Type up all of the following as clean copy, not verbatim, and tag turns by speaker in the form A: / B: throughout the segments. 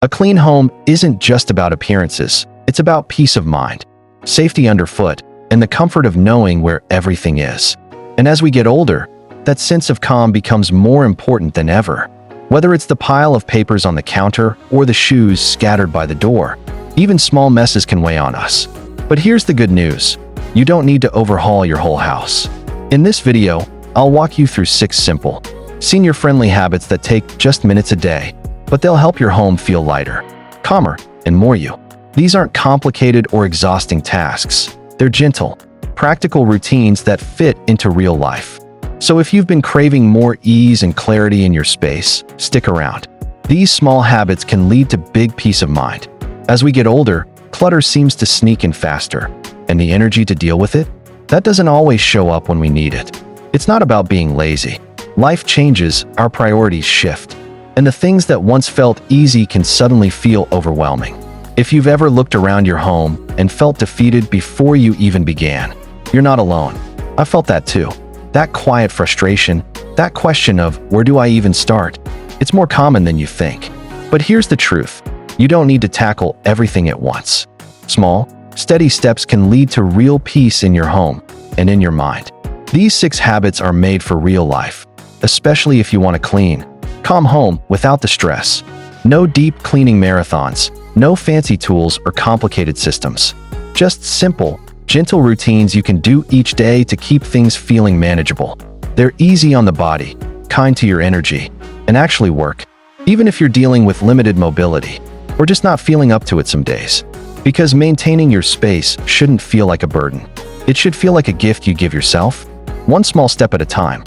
A: A clean home isn't just about appearances, it's about peace of mind, safety underfoot, and the comfort of knowing where everything is. And as we get older, that sense of calm becomes more important than ever. Whether it's the pile of papers on the counter or the shoes scattered by the door, even small messes can weigh on us. But here's the good news. You don't need to overhaul your whole house. In this video, I'll walk you through 6 simple, senior-friendly habits that take just minutes a day, but they'll help your home feel lighter, calmer, and more you. These aren't complicated or exhausting tasks. They're gentle, practical routines that fit into real life. So if you've been craving more ease and clarity in your space, stick around. These small habits can lead to big peace of mind. As we get older, clutter seems to sneak in faster, and the energy to deal with it, that doesn't always show up when we need it. It's not about being lazy. Life changes, our priorities shift, and the things that once felt easy can suddenly feel overwhelming. If you've ever looked around your home and felt defeated before you even began, you're not alone. I felt that too. That quiet frustration, that question of where do I even start? It's more common than you think. But here's the truth. You don't need to tackle everything at once. Small, steady steps can lead to real peace in your home and in your mind. These 6 habits are made for real life, especially if you want a clean, calm home without the stress. No deep cleaning marathons, no fancy tools or complicated systems. Just simple, gentle routines you can do each day to keep things feeling manageable. They're easy on the body, kind to your energy, and actually work, even if you're dealing with limited mobility or just not feeling up to it some days. Because maintaining your space shouldn't feel like a burden. It should feel like a gift you give yourself, one small step at a time.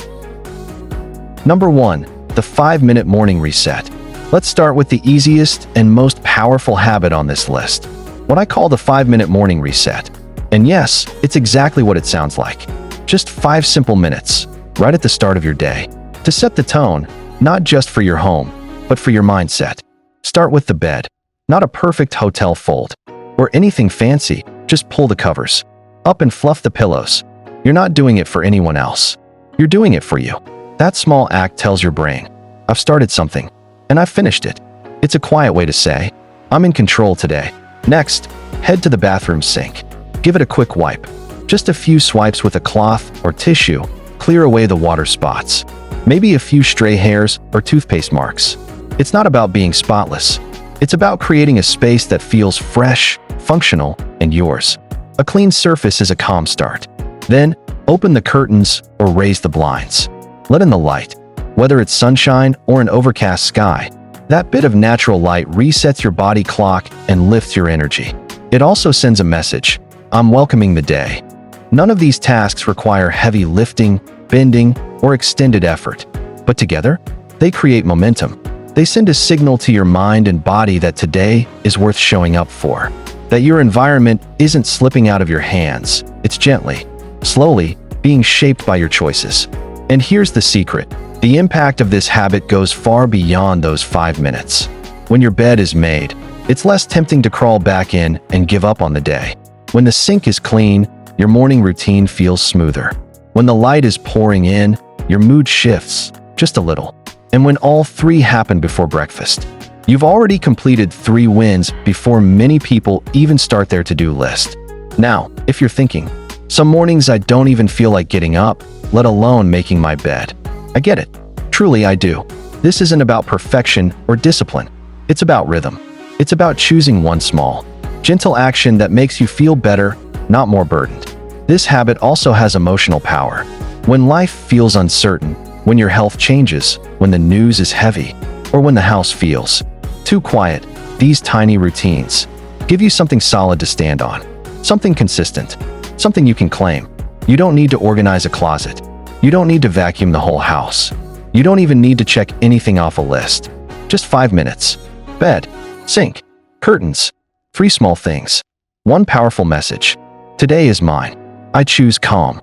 A: Number 1, the 5-minute morning reset. Let's start with the easiest and most powerful habit on this list, what I call the 5-minute morning reset. And yes, it's exactly what it sounds like. Just 5 simple minutes, right at the start of your day, to set the tone, not just for your home, but for your mindset. Start with the bed. Not a perfect hotel fold, or anything fancy, just pull the covers up and fluff the pillows. You're not doing it for anyone else. You're doing it for you. That small act tells your brain, I've started something, and I've finished it. It's a quiet way to say, I'm in control today. Next, head to the bathroom sink. Give it a quick wipe. Just a few swipes with a cloth or tissue, clear away the water spots. Maybe a few stray hairs or toothpaste marks. It's not about being spotless. It's about creating a space that feels fresh, functional, and yours. A clean surface is a calm start. Then, open the curtains or raise the blinds. Let in the light. Whether it's sunshine or an overcast sky, that bit of natural light resets your body clock and lifts your energy. It also sends a message. I'm welcoming the day. None of these tasks require heavy lifting, bending, or extended effort. But together, they create momentum. They send a signal to your mind and body that today is worth showing up for. That your environment isn't slipping out of your hands. It's gently, slowly, being shaped by your choices. And here's the secret. The impact of this habit goes far beyond those 5 minutes. When your bed is made, it's less tempting to crawl back in and give up on the day. When the sink is clean, your morning routine feels smoother. When the light is pouring in, your mood shifts just a little. And when all 3 happen before breakfast, you've already completed 3 wins before many people even start their to-do list. Now, if you're thinking, some mornings I don't even feel like getting up, let alone making my bed. I get it. Truly, I do. This isn't about perfection or discipline. It's about rhythm. It's about choosing one small, gentle action that makes you feel better, not more burdened. This habit also has emotional power. When life feels uncertain, when your health changes, when the news is heavy, or when the house feels too quiet, these tiny routines give you something solid to stand on, something consistent, something you can claim. You don't need to organize a closet. You don't need to vacuum the whole house. You don't even need to check anything off a list. Just 5 minutes. Bed, sink, curtains, 3 small things. One powerful message. Today is mine. I choose calm.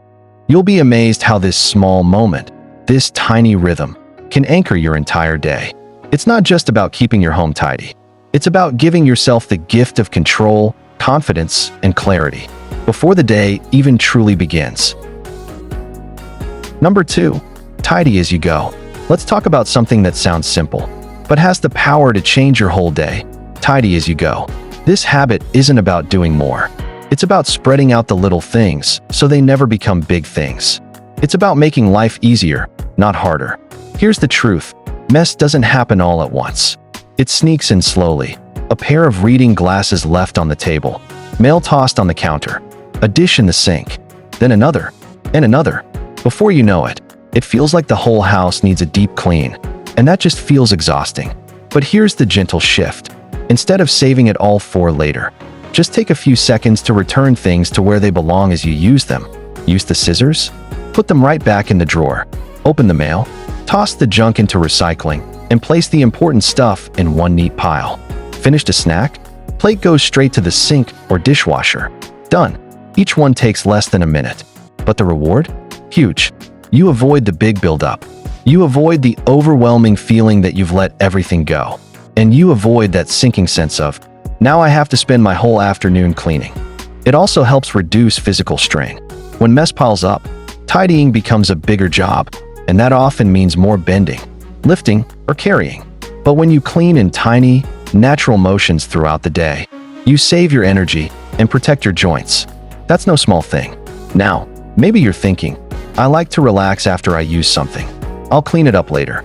A: You'll be amazed how this small moment, this tiny rhythm, can anchor your entire day. It's not just about keeping your home tidy. It's about giving yourself the gift of control, confidence, and clarity before the day even truly begins. Number 2, tidy as you go. Let's talk about something that sounds simple, but has the power to change your whole day. tidy as you go. This habit isn't about doing more. It's about spreading out the little things so they never become big things. It's about making life easier, not harder. Here's the truth. Mess doesn't happen all at once. It sneaks in slowly. A pair of reading glasses left on the table, mail tossed on the counter, a dish in the sink, then another, and another. Before you know it, it feels like the whole house needs a deep clean, and that just feels exhausting. But here's the gentle shift. Instead of saving it all for later, just take a few seconds to return things to where they belong as you use them. Use the scissors? Put them right back in the drawer. Open the mail, toss the junk into recycling, and place the important stuff in one neat pile. Finished a snack? Plate goes straight to the sink or dishwasher. Done. Each one takes less than a minute. But the reward? Huge. You avoid the big buildup. You avoid the overwhelming feeling that you've let everything go. And you avoid that sinking sense of, now I have to spend my whole afternoon cleaning. It also helps reduce physical strain. When mess piles up, tidying becomes a bigger job, and that often means more bending, lifting, or carrying. But when you clean in tiny, natural motions throughout the day, you save your energy and protect your joints. That's no small thing. Now, maybe you're thinking, I like to relax after I use something. I'll clean it up later.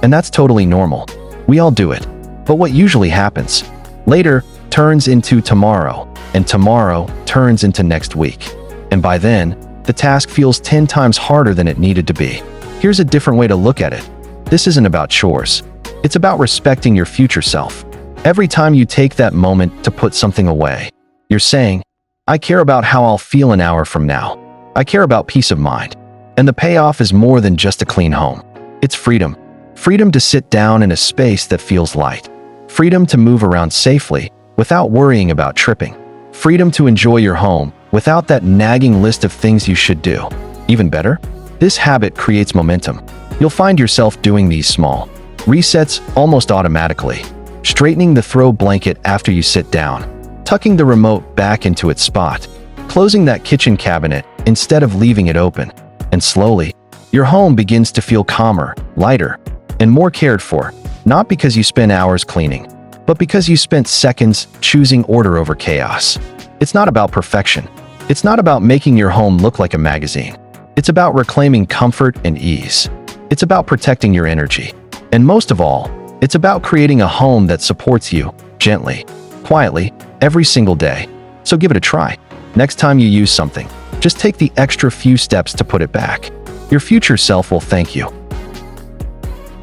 A: And that's totally normal. We all do it. But what usually happens? Later turns into tomorrow, and tomorrow turns into next week. And by then, the task feels 10 times harder than it needed to be. Here's a different way to look at it. This isn't about chores. It's about respecting your future self. Every time you take that moment to put something away, you're saying, I care about how I'll feel an hour from now. I care about peace of mind. And the payoff is more than just a clean home. It's freedom. Freedom to sit down in a space that feels light. Freedom to move around safely without worrying about tripping. Freedom to enjoy your home without that nagging list of things you should do. Even better, this habit creates momentum. You'll find yourself doing these small resets almost automatically. Straightening the throw blanket after you sit down, tucking the remote back into its spot, closing that kitchen cabinet instead of leaving it open, and slowly, your home begins to feel calmer, lighter, and more cared for, not because you spent hours cleaning, but because you spent seconds choosing order over chaos. It's not about perfection. It's not about making your home look like a magazine. It's about reclaiming comfort and ease. It's about protecting your energy. And most of all, it's about creating a home that supports you, gently, quietly, every single day. So give it a try. Next time you use something, just take the extra few steps to put it back. Your future self will thank you.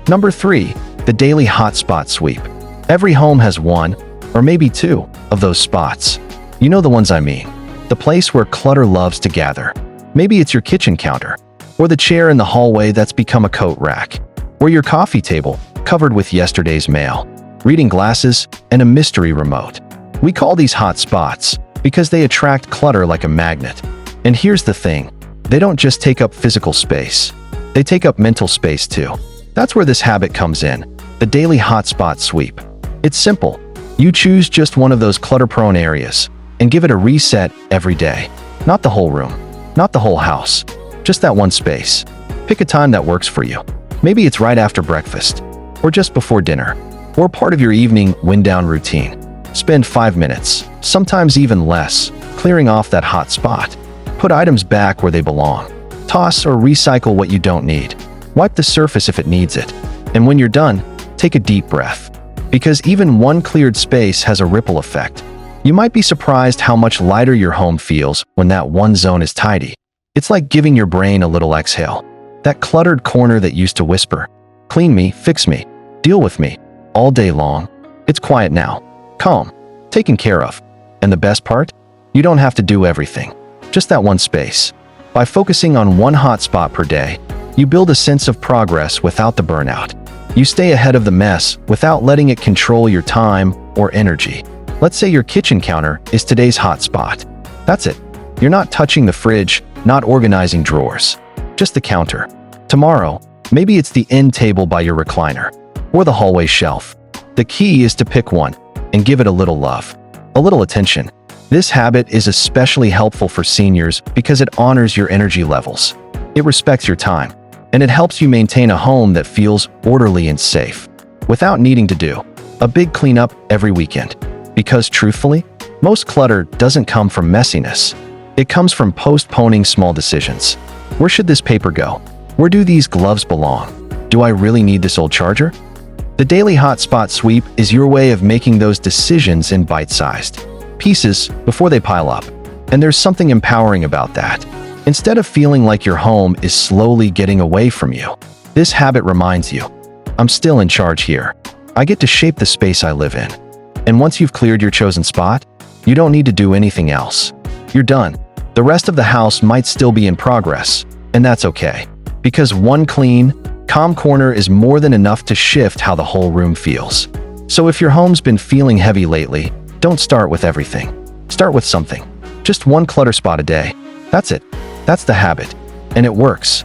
A: Number 3, the daily hotspot sweep. Every home has one, or maybe two, of those spots. You know the ones I mean. The place where clutter loves to gather. Maybe it's your kitchen counter, or the chair in the hallway that's become a coat rack, or your coffee table covered with yesterday's mail, reading glasses, and a mystery remote. We call these hot spots because they attract clutter like a magnet. And here's the thing, they don't just take up physical space, they take up mental space too. That's where this habit comes in, the daily hotspot sweep. It's simple. You choose just one of those clutter-prone areas and give it a reset every day. Not the whole room, not the whole house, just that one space. Pick a time that works for you. Maybe it's right after breakfast, or just before dinner, or part of your evening wind-down routine. Spend 5 minutes, sometimes even less, clearing off that hot spot. Put items back where they belong. Toss or recycle what you don't need. Wipe the surface if it needs it. And when you're done, take a deep breath. Because even one cleared space has a ripple effect. You might be surprised how much lighter your home feels when that one zone is tidy. It's like giving your brain a little exhale. That cluttered corner that used to whisper, clean me, fix me, deal with me, all day long. It's quiet now, calm, taken care of. And the best part? You don't have to do everything, just that one space. By focusing on one hot spot per day, you build a sense of progress without the burnout. You stay ahead of the mess without letting it control your time or energy. Let's say your kitchen counter is today's hot spot. That's it. You're not touching the fridge, not organizing drawers, just the counter. Tomorrow, maybe it's the end table by your recliner, or the hallway shelf. The key is to pick one and give it a little love, a little attention. This habit is especially helpful for seniors because it honors your energy levels. It respects your time, and it helps you maintain a home that feels orderly and safe, without needing to do a big cleanup every weekend. Because truthfully, most clutter doesn't come from messiness. It comes from postponing small decisions. Where should this paper go? Where do these gloves belong? Do I really need this old charger? The daily hotspot sweep is your way of making those decisions in bite-sized pieces before they pile up. And there's something empowering about that. Instead of feeling like your home is slowly getting away from you, this habit reminds you, I'm still in charge here. I get to shape the space I live in. And once you've cleared your chosen spot, you don't need to do anything else. You're done. The rest of the house might still be in progress, and that's okay. Because one clean, calm corner is more than enough to shift how the whole room feels. So if your home's been feeling heavy lately, don't start with everything. Start with something. Just one clutter spot a day. That's it. That's the habit. And it works.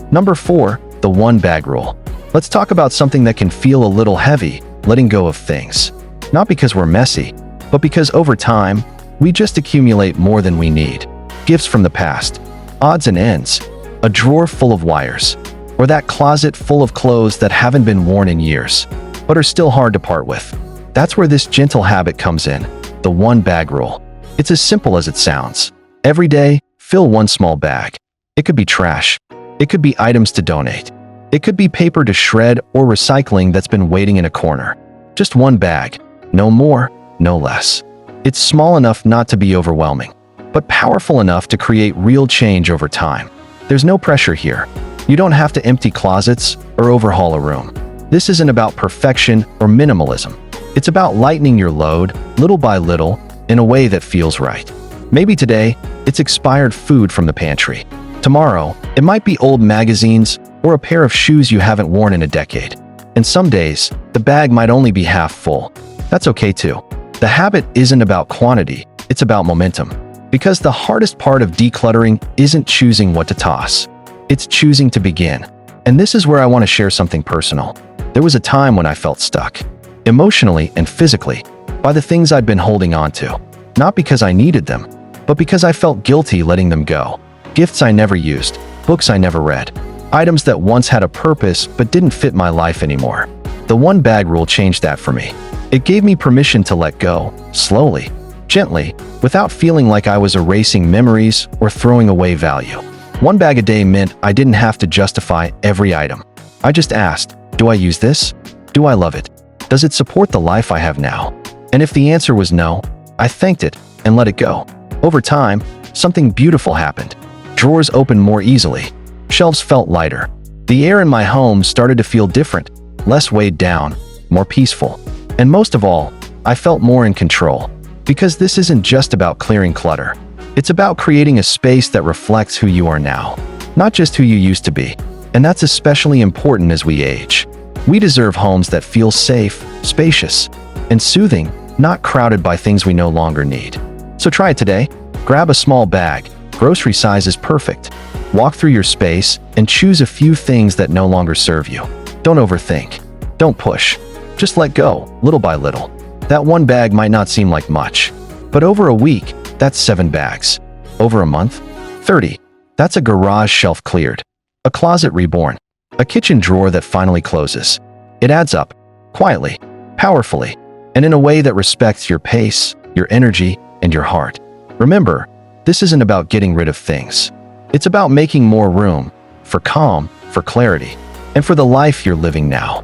A: Number 4, the one bag rule. Let's talk about something that can feel a little heavy, letting go of things. Not because we're messy, but because over time, we just accumulate more than we need. Gifts from the past, odds and ends, a drawer full of wires, or that closet full of clothes that haven't been worn in years, but are still hard to part with. That's where this gentle habit comes in, the one bag rule. It's as simple as it sounds. Every day, fill one small bag. It could be trash. It could be items to donate. It could be paper to shred or recycling that's been waiting in a corner. Just one bag. No more, no less. It's small enough not to be overwhelming, but powerful enough to create real change over time. There's no pressure here. You don't have to empty closets or overhaul a room. This isn't about perfection or minimalism. It's about lightening your load, little by little, in a way that feels right. Maybe today, it's expired food from the pantry. Tomorrow, it might be old magazines or a pair of shoes you haven't worn in a decade. And some days, the bag might only be half full. That's okay too. The habit isn't about quantity, it's about momentum. Because the hardest part of decluttering isn't choosing what to toss. It's choosing to begin. And this is where I want to share something personal. There was a time when I felt stuck, emotionally and physically, by the things I'd been holding on to. Not because I needed them, but because I felt guilty letting them go. Gifts I never used, books I never read, items that once had a purpose but didn't fit my life anymore. The one bag rule changed that for me. It gave me permission to let go, slowly, gently, without feeling like I was erasing memories or throwing away value. One bag a day meant I didn't have to justify every item. I just asked, do I use this? Do I love it? Does it support the life I have now? And if the answer was no, I thanked it and let it go. Over time, something beautiful happened. Drawers opened more easily. Shelves felt lighter. The air in my home started to feel different, less weighed down, more peaceful. And most of all, I felt more in control. Because this isn't just about clearing clutter. It's about creating a space that reflects who you are now, not just who you used to be. And that's especially important as we age. We deserve homes that feel safe, spacious, and soothing, not crowded by things we no longer need. So try it today. Grab a small bag. Grocery size is perfect. Walk through your space and choose a few things that no longer serve you. Don't overthink. Don't push. Just let go, little by little. That one bag might not seem like much, but over a week, that's 7 bags. Over a month, 30. That's a garage shelf cleared. A closet reborn. A kitchen drawer that finally closes. It adds up, quietly, powerfully, and in a way that respects your pace, your energy, and your heart. Remember, this isn't about getting rid of things. It's about making more room for calm, for clarity, and for the life you're living now.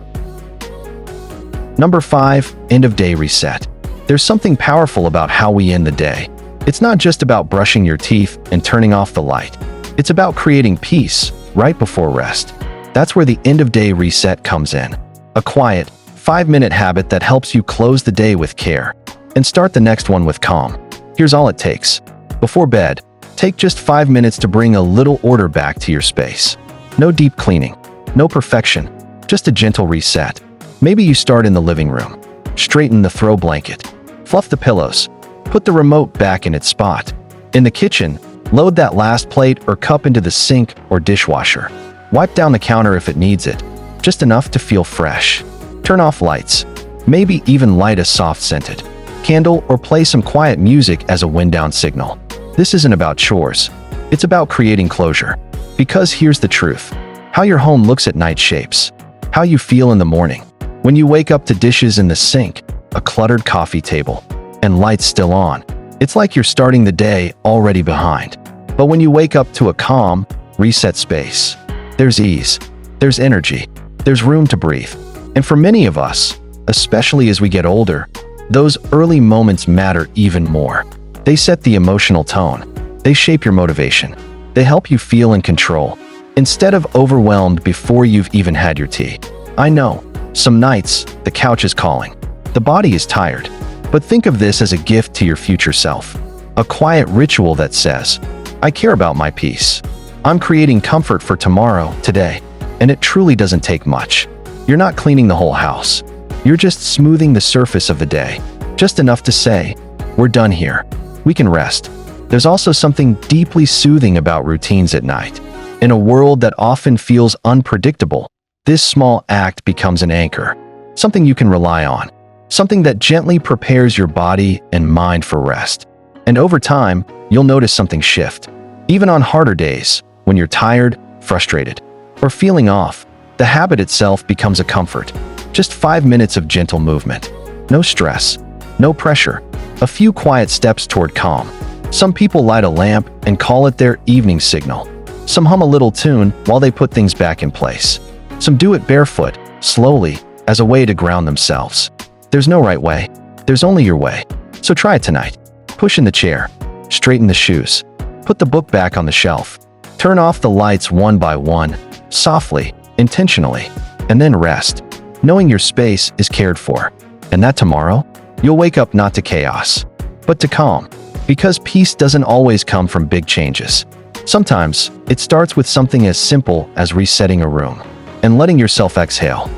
A: Number 5, end of day reset. There's something powerful about how we end the day. It's not just about brushing your teeth and turning off the light. It's about creating peace right before rest. That's where the end of day reset comes in. A quiet, 5-minute habit that helps you close the day with care and start the next one with calm. Here's all it takes. Before bed, take just 5 minutes to bring a little order back to your space. No deep cleaning, no perfection, just a gentle reset. Maybe you start in the living room. Straighten the throw blanket. Fluff the pillows. Put the remote back in its spot. In the kitchen, load that last plate or cup into the sink or dishwasher. Wipe down the counter if it needs it, just enough to feel fresh. Turn off lights. Maybe even light a soft-scented candle or play some quiet music as a wind-down signal. This isn't about chores. It's about creating closure. Because here's the truth. How your home looks at night shapes how you feel in the morning. When you wake up to dishes in the sink, a cluttered coffee table, and lights still on, it's like you're starting the day already behind. But when you wake up to a calm, reset space, there's ease, there's energy, there's room to breathe. And for many of us, especially as we get older, those early moments matter even more. They set the emotional tone. They shape your motivation. They help you feel in control, instead of overwhelmed before you've even had your tea. I know, some nights, the couch is calling. The body is tired. But think of this as a gift to your future self. A quiet ritual that says, I care about my peace. I'm creating comfort for tomorrow, today. And it truly doesn't take much. You're not cleaning the whole house. You're just smoothing the surface of the day. Just enough to say, we're done here. We can rest. There's also something deeply soothing about routines at night. In a world that often feels unpredictable, this small act becomes an anchor, something you can rely on, something that gently prepares your body and mind for rest. And over time, you'll notice something shift. Even on harder days, when you're tired, frustrated, or feeling off, the habit itself becomes a comfort. Just 5 minutes of gentle movement. No stress, no pressure, a few quiet steps toward calm. Some people light a lamp and call it their evening signal. Some hum a little tune while they put things back in place. Some do it barefoot, slowly, as a way to ground themselves. There's no right way. There's only your way. So try it tonight. Push in the chair. Straighten the shoes. Put the book back on the shelf. Turn off the lights one by one, softly, intentionally, and then rest, knowing your space is cared for. And that tomorrow, you'll wake up not to chaos, but to calm. Because peace doesn't always come from big changes. Sometimes, it starts with something as simple as resetting a room and letting yourself exhale.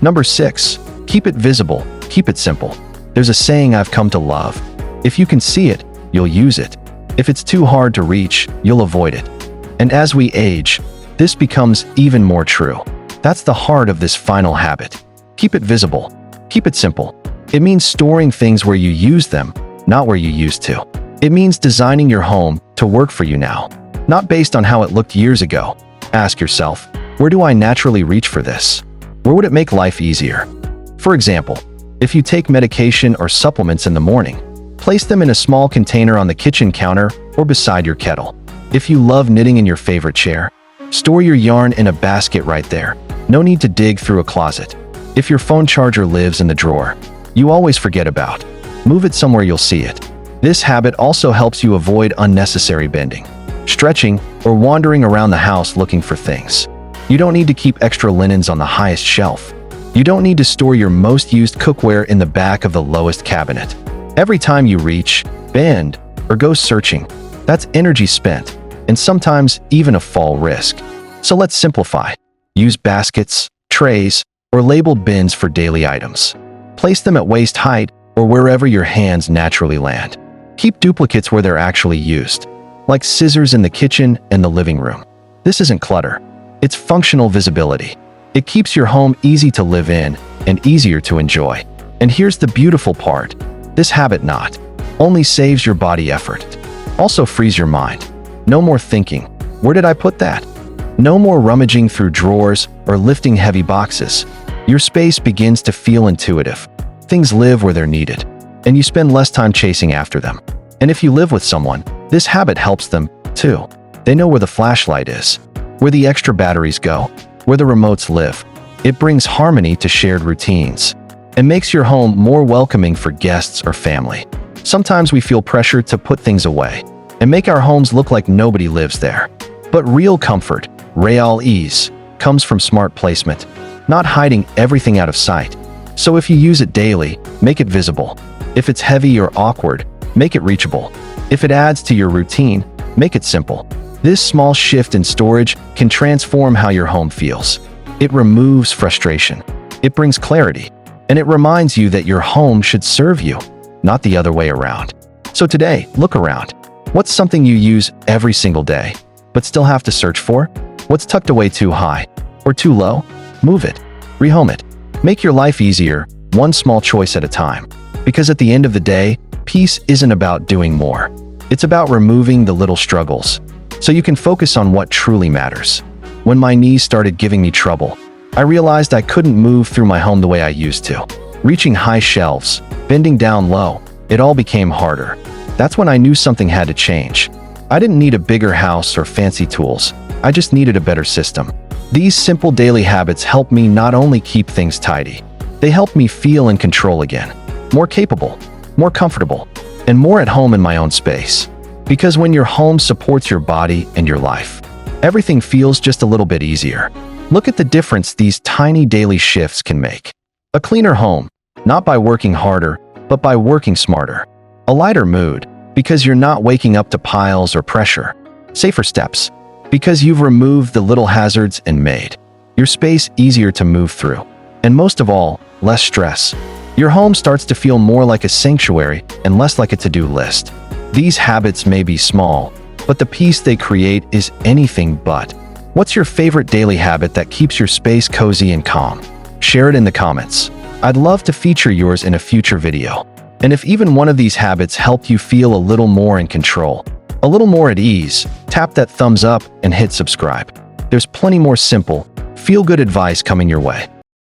A: Number 6, keep it visible, keep it simple. There's a saying I've come to love. If you can see it, you'll use it. If it's too hard to reach, you'll avoid it. And as we age, this becomes even more true. That's the heart of this final habit. Keep it visible. Keep it simple. It means storing things where you use them, not where you used to. It means designing your home to work for you now, not based on how it looked years ago. Ask yourself, where do I naturally reach for this? Where would it make life easier? For example, if you take medication or supplements in the morning, place them in a small container on the kitchen counter or beside your kettle. If you love knitting in your favorite chair, store your yarn in a basket right there. No need to dig through a closet. If your phone charger lives in the drawer you always forget about, move it somewhere you'll see it. This habit also helps you avoid unnecessary bending, stretching, or wandering around the house looking for things. You don't need to keep extra linens on the highest shelf. You don't need to store your most used cookware in the back of the lowest cabinet. Every time you reach, bend, or go searching, that's energy spent, and sometimes even a fall risk. So let's simplify. Use baskets, trays, or labeled bins for daily items. Place them at waist height or wherever your hands naturally land. Keep duplicates where they're actually used, like scissors in the kitchen and the living room. This isn't clutter. It's functional visibility. It keeps your home easy to live in and easier to enjoy. And here's the beautiful part. This habit not only saves your body effort, also frees your mind. No more thinking, where did I put that? No more rummaging through drawers or lifting heavy boxes. Your space begins to feel intuitive. Things live where they're needed, and you spend less time chasing after them. And if you live with someone, this habit helps them, too. They know where the flashlight is, where the extra batteries go, where the remotes live. It brings harmony to shared routines and makes your home more welcoming for guests or family. Sometimes we feel pressure to put things away and make our homes look like nobody lives there. But real comfort, real ease, comes from smart placement, not hiding everything out of sight. So if you use it daily, make it visible. If it's heavy or awkward, make it reachable. If it adds to your routine, make it simple. This small shift in storage can transform how your home feels. It removes frustration. It brings clarity. And it reminds you that your home should serve you, not the other way around. So today, look around. What's something you use every single day, but still have to search for? What's tucked away too high or too low? Move it. Rehome it. Make your life easier, one small choice at a time. Because at the end of the day, peace isn't about doing more. It's about removing the little struggles, so you can focus on what truly matters. When my knees started giving me trouble, I realized I couldn't move through my home the way I used to. reaching high shelves, bending down low. It all became harder. That's when I knew something had to change. I didn't need a bigger house or fancy tools. I just needed a better system. These simple daily habits help me not only keep things tidy, they help me feel in control again, more capable, more comfortable, and more at home in my own space. Because when your home supports your body and your life, everything feels just a little bit easier. Look at the difference these tiny daily shifts can make. A cleaner home, not by working harder, but by working smarter. A lighter mood, because you're not waking up to piles or pressure. Safer steps, because you've removed the little hazards and made your space easier to move through. And most of all, less stress. Your home starts to feel more like a sanctuary and less like a to-do list. These habits may be small, but the peace they create is anything but. What's your favorite daily habit that keeps your space cozy and calm? Share it in the comments. I'd love to feature yours in a future video. And if even one of these habits helped you feel a little more in control, a little more at ease, tap that thumbs up and hit subscribe. There's plenty more simple, feel-good advice coming your way.